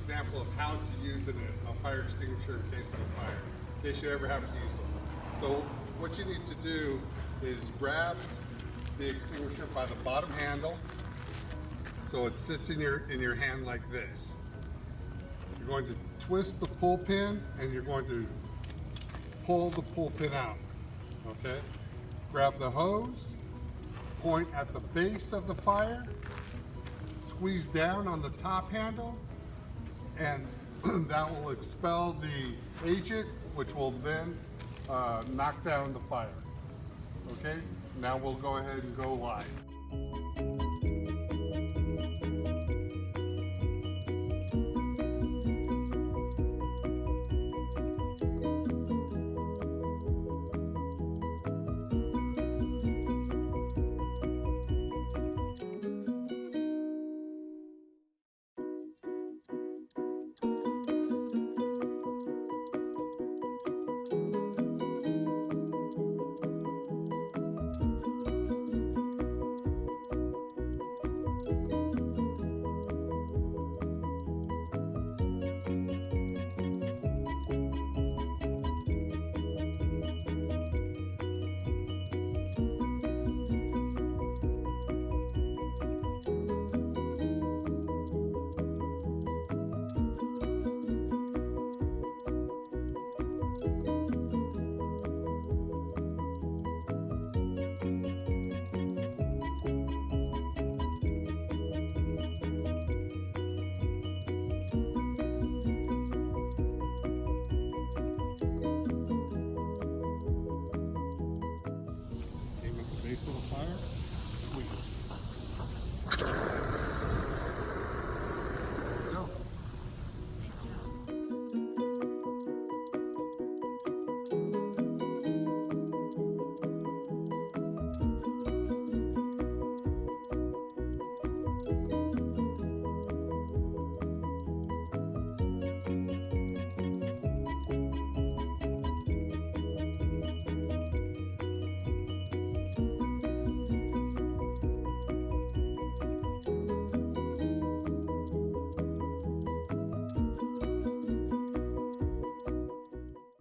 example of how to use a fire extinguisher in case of a fire, in case you ever have to use them. So what you need to do is grab the extinguisher by the bottom handle so it sits in your hand like this. You're going to twist the pull pin and you're going to pull the pull pin out. Okay? Grab the hose, point at the base of the fire, squeeze down on the top handle, and that will expel the agent, which will then knock down the fire. Okay? Now we'll go ahead and go live.